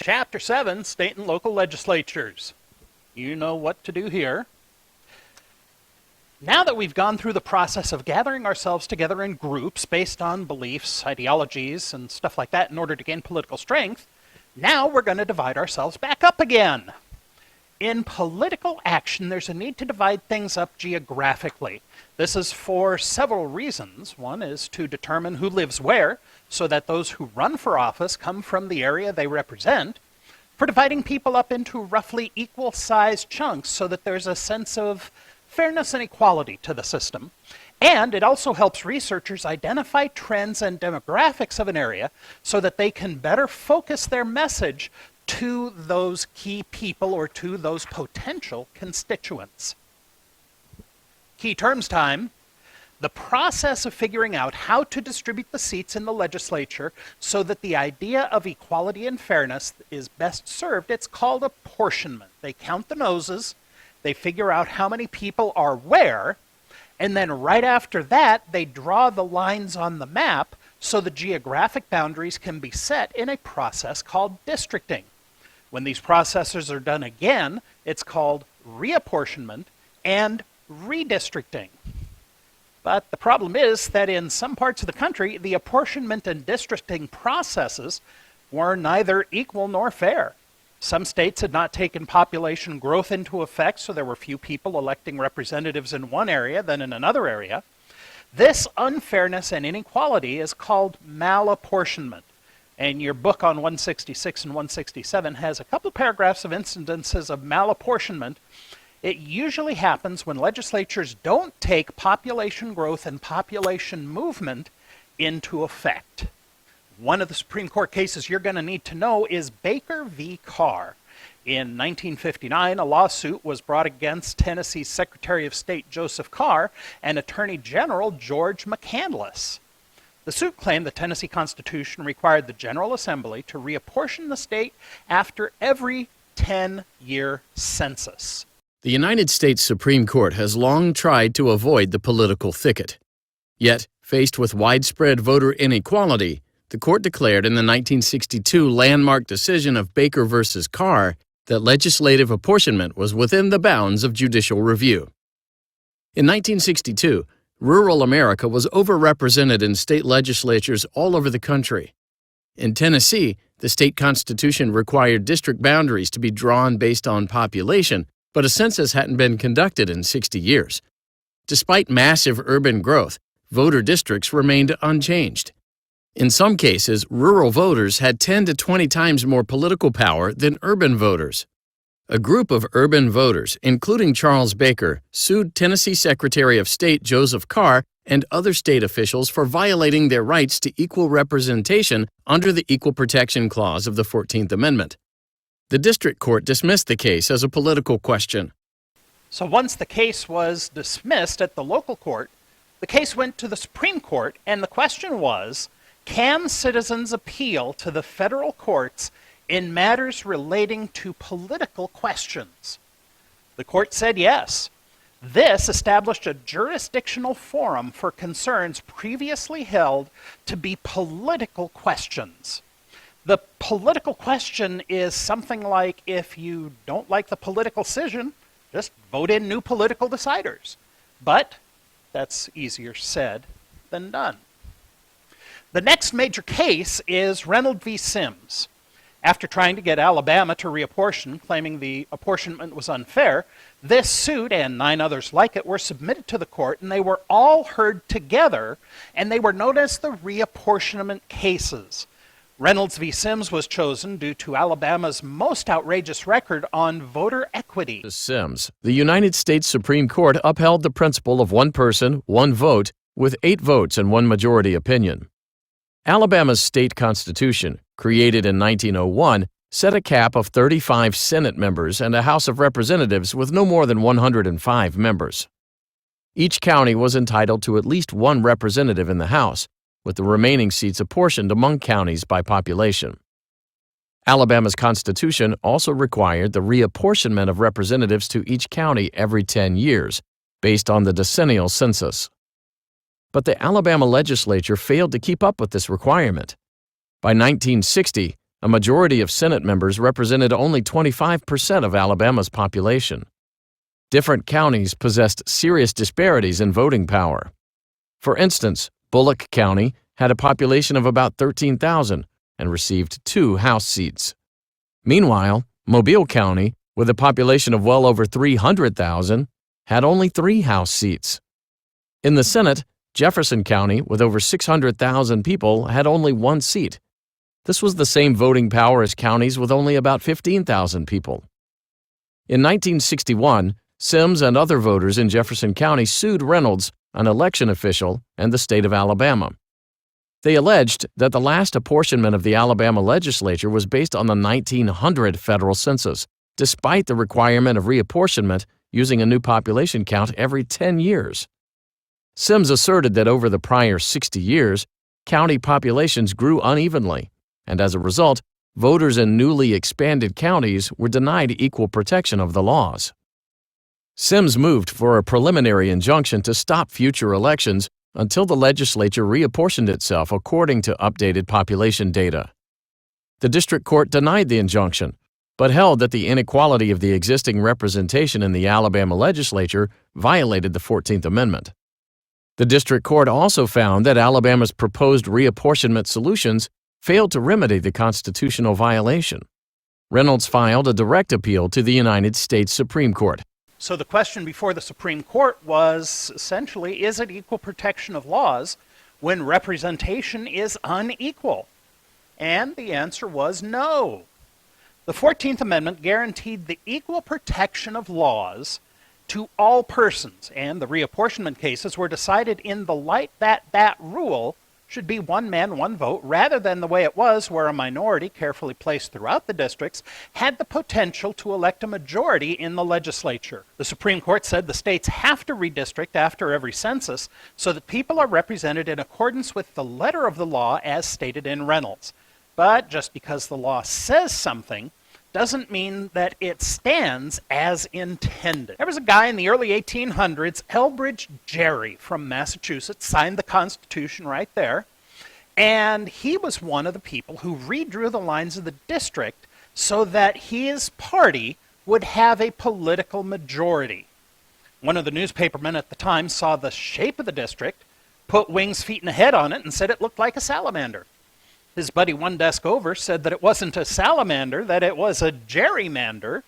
Chapter 7, State and Local Legislatures. You know what to do here. Now that we've gone through the process of gathering ourselves together in groups based on beliefs, ideologies, and stuff like that in order to gain political strength, now we're going to divide ourselves back up again. In political action, there's a need to divide things up geographically. This is for several reasons. One is to determine who lives where, so that those who run for office come from the area they represent, for dividing people up into roughly equal-sized chunks so that there's a sense of fairness and equality to the system. And it also helps researchers identify trends and demographics of an area so that they can better focus their message to those key people or to those potential constituents. Key terms time. The process of figuring out how to distribute the seats in the legislature so that the idea of equality and fairness is best served, it's called apportionment. They count the noses, they figure out how many people are where, and then right after that, they draw the lines on the map so the geographic boundaries can be set in a process called districting. When these processes are done again, it's called reapportionment and redistricting. But the problem is that in some parts of the country, the apportionment and districting processes were neither equal nor fair. Some states had not taken population growth into effect, so there were few people electing representatives in one area than in another area. This unfairness and inequality is called malapportionment. And your book on 166 and 167 has a couple paragraphs of instances of malapportionment. It usually happens when legislatures don't take population growth and population movement into effect. One of the Supreme Court cases you're going to need to know is Baker v. Carr. In 1959, a lawsuit was brought against Tennessee's Secretary of State Joseph Carr and Attorney General George McCandless. The suit claimed the Tennessee Constitution required the General Assembly to reapportion the state after every 10-year census. The United States Supreme Court has long tried to avoid the political thicket. Yet, faced with widespread voter inequality, the court declared in the 1962 landmark decision of Baker v. Carr that legislative apportionment was within the bounds of judicial review. In 1962, rural America was overrepresented in state legislatures all over the country. In Tennessee, the state constitution required district boundaries to be drawn based on population, but a census hadn't been conducted in 60 years. Despite massive urban growth, voter districts remained unchanged. In some cases, rural voters had 10 to 20 times more political power than urban voters. A group of urban voters, including Charles Baker, sued Tennessee Secretary of State Joseph Carr and other state officials for violating their rights to equal representation under the Equal Protection Clause of the 14th Amendment. The district court dismissed the case as a political question. So once the case was dismissed at the local court, the case went to the Supreme Court, and the question was, can citizens appeal to the federal courts in matters relating to political questions? The court said yes. This established a jurisdictional forum for concerns previously held to be political questions. The political question is something like, if you don't like the political decision, just vote in new political deciders. But that's easier said than done. The next major case is Reynolds v. Sims. After trying to get Alabama to reapportion, claiming the apportionment was unfair, this suit and 9 others like it were submitted to the court, and they were all heard together, and they were known as the reapportionment cases. Reynolds v. Sims was chosen due to Alabama's most outrageous record on voter equity. Sims, the United States Supreme Court upheld the principle of one person, one vote, with 8 votes and 1 majority opinion. Alabama's state constitution, created in 1901, set a cap of 35 Senate members and a House of Representatives with no more than 105 members. Each county was entitled to at least 1 representative in the House, with the remaining seats apportioned among counties by population. Alabama's constitution also required the reapportionment of representatives to each county every 10 years, based on the decennial census. But the Alabama legislature failed to keep up with this requirement. By 1960, A majority of Senate members represented only 25% of Alabama's population. Different counties possessed serious disparities in voting power. For instance, Bullock County had a population of about 13,000 and received 2 House seats. Meanwhile, Mobile County, with a population of well over 300,000, had only 3 House seats. In the Senate, Jefferson County, with over 600,000 people, had only 1 seat. This was the same voting power as counties with only about 15,000 people. In 1961, Sims and other voters in Jefferson County sued Reynolds, an election official, and the state of Alabama. They alleged that the last apportionment of the Alabama legislature was based on the 1900 federal census, despite the requirement of reapportionment using a new population count every 10 years. Sims asserted that over the prior 60 years, county populations grew unevenly, and as a result, voters in newly expanded counties were denied equal protection of the laws. Sims moved for a preliminary injunction to stop future elections until the legislature reapportioned itself according to updated population data. The district court denied the injunction, but held that the inequality of the existing representation in the Alabama legislature violated the 14th Amendment. The district court also found that Alabama's proposed reapportionment solutions failed to remedy the constitutional violation. Reynolds filed a direct appeal to the United States Supreme Court. So the question before the Supreme Court was essentially, is it equal protection of laws when representation is unequal? And the answer was no. The 14th Amendment guaranteed the equal protection of laws to all persons, and the reapportionment cases were decided in the light that that rule should be one man, one vote, rather than the way it was, where a minority, carefully placed throughout the districts, had the potential to elect a majority in the legislature. The Supreme Court said the states have to redistrict after every census so that people are represented in accordance with the letter of the law as stated in Reynolds. But just because the law says something doesn't mean that it stands as intended. There was a guy in the early 1800s, Elbridge Gerry from Massachusetts, signed the Constitution right there, and he was one of the people who redrew the lines of the district so that his party would have a political majority. One of the newspapermen at the time saw the shape of the district, put wings, feet, and a head on it, and said it looked like a salamander. His buddy one desk over said that it wasn't a salamander, that it was a gerrymander,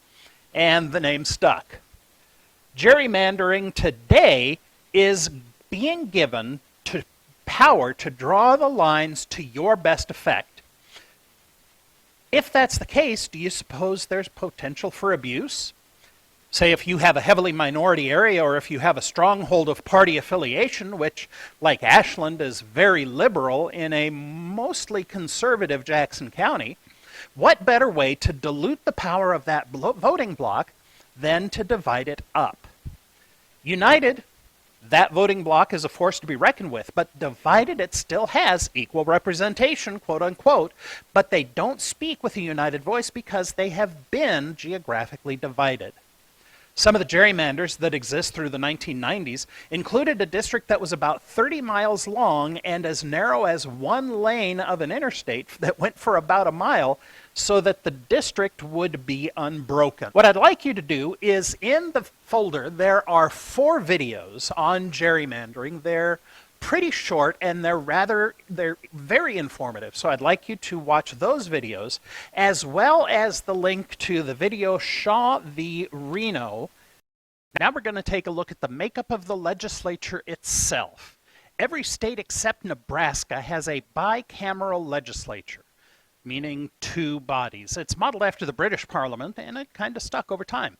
and the name stuck. Gerrymandering today is being given to power to draw the lines to your best effect. If that's the case, do you suppose there's potential for abuse? Say if you have a heavily minority area, or if you have a stronghold of party affiliation, which, like Ashland, is very liberal in a mostly conservative Jackson County, what better way to dilute the power of that voting bloc than to divide it up? United, that voting bloc is a force to be reckoned with, but divided it still has equal representation, quote unquote, but they don't speak with a united voice because they have been geographically divided. Some of the gerrymanders that exist through the 1990s included a district that was about 30 miles long and as narrow as one lane of an interstate that went for about a mile so that the district would be unbroken. What I'd like you to do is, in the folder, there are 4 videos on gerrymandering. They're pretty short and they're very informative. So I'd like you to watch those videos, as well as the link to the video Shaw v. Reno. Now we're going to take a look at the makeup of the legislature itself. Every state except Nebraska has a bicameral legislature, meaning 2 bodies. It's modeled after the British Parliament, and it kind of stuck over time.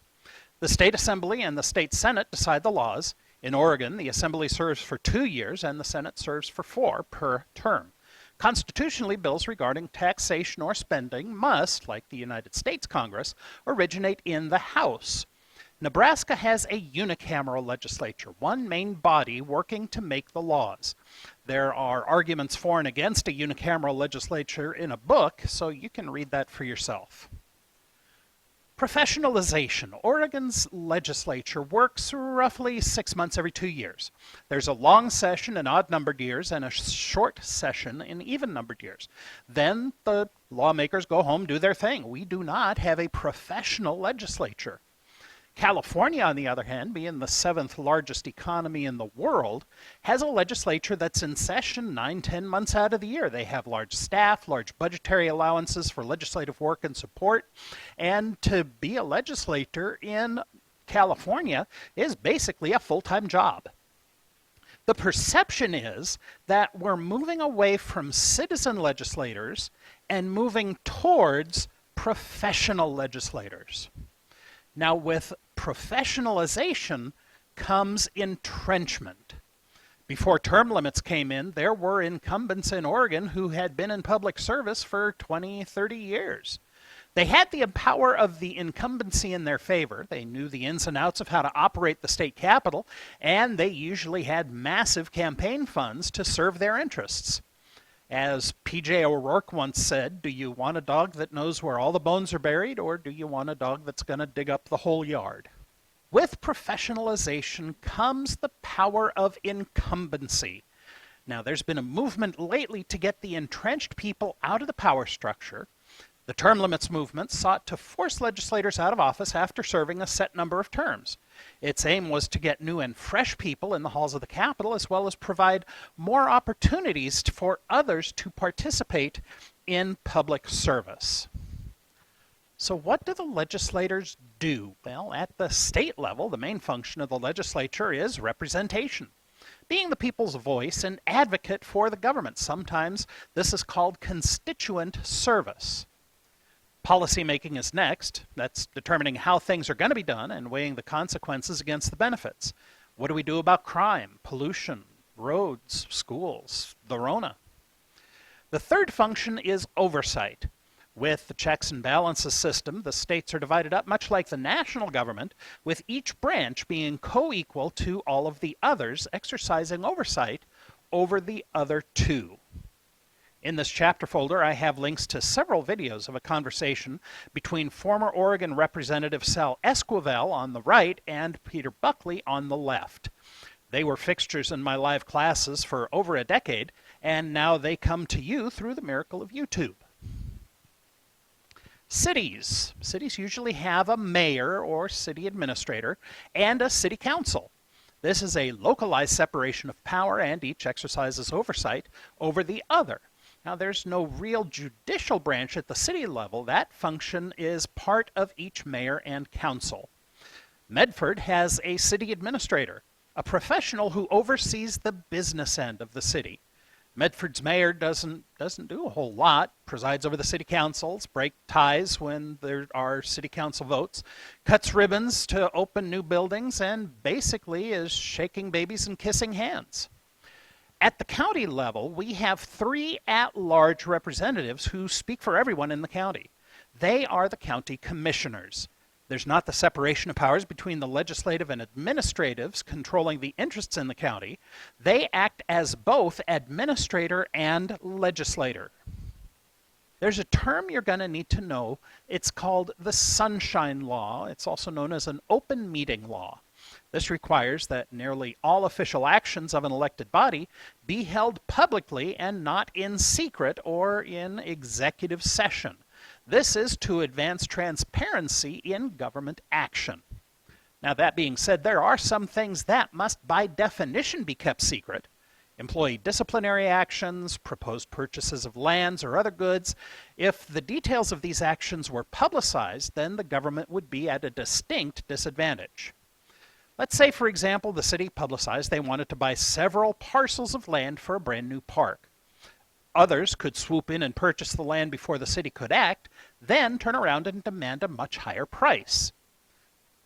The state assembly and the state senate decide the laws. In Oregon, the Assembly serves for 2 years and the Senate serves for 4 per term. Constitutionally, bills regarding taxation or spending must, like the United States Congress, originate in the House. Nebraska has a unicameral legislature, one main body working to make the laws. There are arguments for and against a unicameral legislature in a book, so you can read that for yourself. Professionalization. Oregon's legislature works roughly 6 months every 2 years. There's a long session in odd-numbered years and a short session in even-numbered years. Then the lawmakers go home, do their thing. We do not have a professional legislature. California, on the other hand, being the 7th largest economy in the world, has a legislature that's in session 9-10 months out of the year. They have large staff, large budgetary allowances for legislative work and support, and to be a legislator in California is basically a full-time job. The perception is that we're moving away from citizen legislators and moving towards professional legislators. Now, with professionalization comes entrenchment. Before term limits came in, there were incumbents in Oregon who had been in public service for 20, 30 years. They had the power of the incumbency in their favor. They knew the ins and outs of how to operate the state capitol, and they usually had massive campaign funds to serve their interests. As P.J. O'Rourke once said, do you want a dog that knows where all the bones are buried, or do you want a dog that's going to dig up the whole yard? With professionalization comes the power of incumbency. Now, there's been a movement lately to get the entrenched people out of the power structure. The term limits movement sought to force legislators out of office after serving a set number of terms. Its aim was to get new and fresh people in the halls of the Capitol, as well as provide more opportunities for others to participate in public service. So what do the legislators do? Well, at the state level, the main function of the legislature is representation, being the people's voice and advocate for the government. Sometimes this is called constituent service. Policymaking is next. That's determining how things are going to be done and weighing the consequences against the benefits. What do we do about crime, pollution, roads, schools, the Rona? The third function is oversight. With the checks and balances system, the states are divided up much like the national government, with each branch being co-equal to all of the others, exercising oversight over the other two. In this chapter folder, I have links to several videos of a conversation between former Oregon Representative Sal Esquivel on the right and Peter Buckley on the left. They were fixtures in my live classes for over a decade, and now they come to you through the miracle of YouTube. Cities. Cities usually have a mayor or city administrator and a city council. This is a localized separation of power, and each exercises oversight over the other. Now, there's no real judicial branch at the city level. That function is part of each mayor and council. Medford has a city administrator, a professional who oversees the business end of the city. Medford's mayor doesn't do a whole lot, presides over the city councils, breaks ties when there are city council votes, cuts ribbons to open new buildings, and basically is shaking babies and kissing hands. At the county level, we have 3 at-large representatives who speak for everyone in the county. They are the county commissioners. There's not the separation of powers between the legislative and administratives controlling the interests in the county. They act as both administrator and legislator. There's a term you're going to need to know. It's called the Sunshine Law. It's also known as an open meeting law. This requires that nearly all official actions of an elected body be held publicly and not in secret or in executive session. This is to advance transparency in government action. Now, that being said, there are some things that must by definition be kept secret. Employee disciplinary actions, proposed purchases of lands or other goods. If the details of these actions were publicized, then the government would be at a distinct disadvantage. Let's say, for example, the city publicized they wanted to buy several parcels of land for a brand new park. Others could swoop in and purchase the land before the city could act, then turn around and demand a much higher price.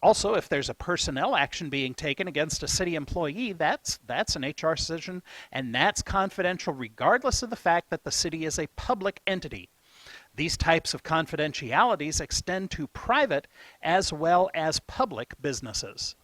Also, if there's a personnel action being taken against a city employee, that's an HR decision, and that's confidential regardless of the fact that the city is a public entity. These types of confidentialities extend to private as well as public businesses.